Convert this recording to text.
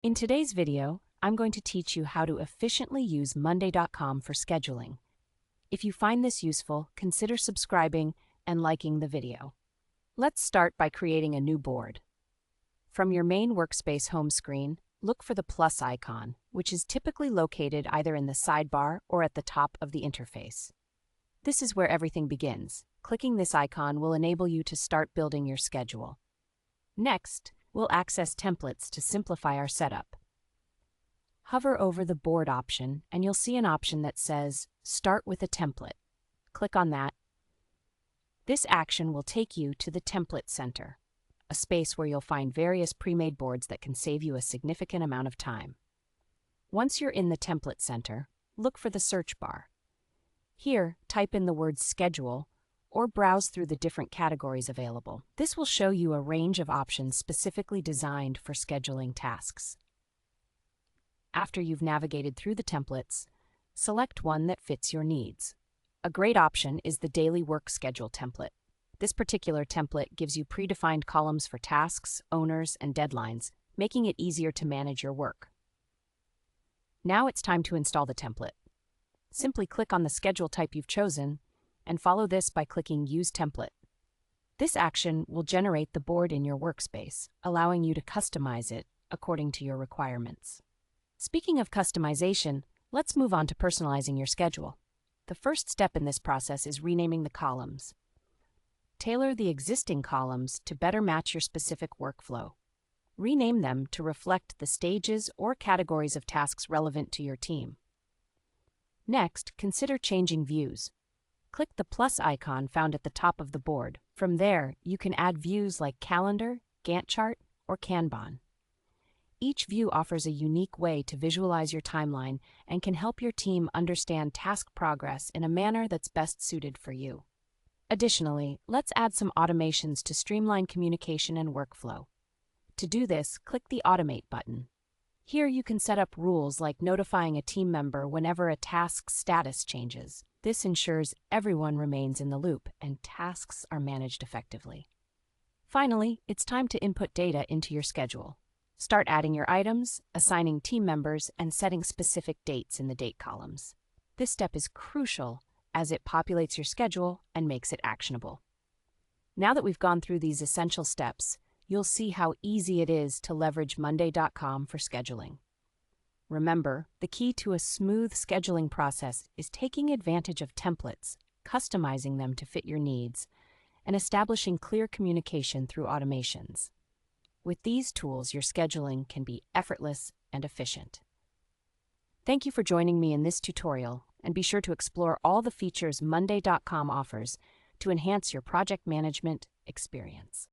In today's video, I'm going to teach you how to efficiently use Monday.com for scheduling. If you find this useful, consider subscribing and liking the video. Let's start by creating a new board. From your main workspace home screen, look for the plus icon, which is typically located either in the sidebar or at the top of the interface. This is where everything begins. Clicking this icon will enable you to start building your schedule. Next, we'll access templates to simplify our setup. Hover over the board option and you'll see an option that says Start with a template. Click on that. This action will take you to the Template Center, a space where you'll find various pre-made boards that can save you a significant amount of time. Once you're in the Template Center, look for the search bar. Here, type in the word Schedule or browse through the different categories available. This will show you a range of options specifically designed for scheduling tasks. After you've navigated through the templates, select one that fits your needs. A great option is the Daily Work Schedule template. This particular template gives you predefined columns for tasks, owners, and deadlines, making it easier to manage your work. Now it's time to install the template. Simply click on the schedule type you've chosen and follow this by clicking Use Template. This action will generate the board in your workspace, allowing you to customize it according to your requirements. Speaking of customization, let's move on to personalizing your schedule. The first step in this process is renaming the columns. Tailor the existing columns to better match your specific workflow. Rename them to reflect the stages or categories of tasks relevant to your team. Next, consider changing views. Click the plus icon found at the top of the board. From there, you can add views like Calendar, Gantt chart, or Kanban. Each view offers a unique way to visualize your timeline and can help your team understand task progress in a manner that's best suited for you. Additionally, let's add some automations to streamline communication and workflow. To do this, click the Automate button. Here you can set up rules like notifying a team member whenever a task's status changes. This ensures everyone remains in the loop and tasks are managed effectively. Finally, it's time to input data into your schedule. Start adding your items, assigning team members, and setting specific dates in the date columns. This step is crucial as it populates your schedule and makes it actionable. Now that we've gone through these essential steps, you'll see how easy it is to leverage Monday.com for scheduling. Remember, the key to a smooth scheduling process is taking advantage of templates, customizing them to fit your needs, and establishing clear communication through automations. With these tools, your scheduling can be effortless and efficient. Thank you for joining me in this tutorial, and be sure to explore all the features Monday.com offers to enhance your project management experience.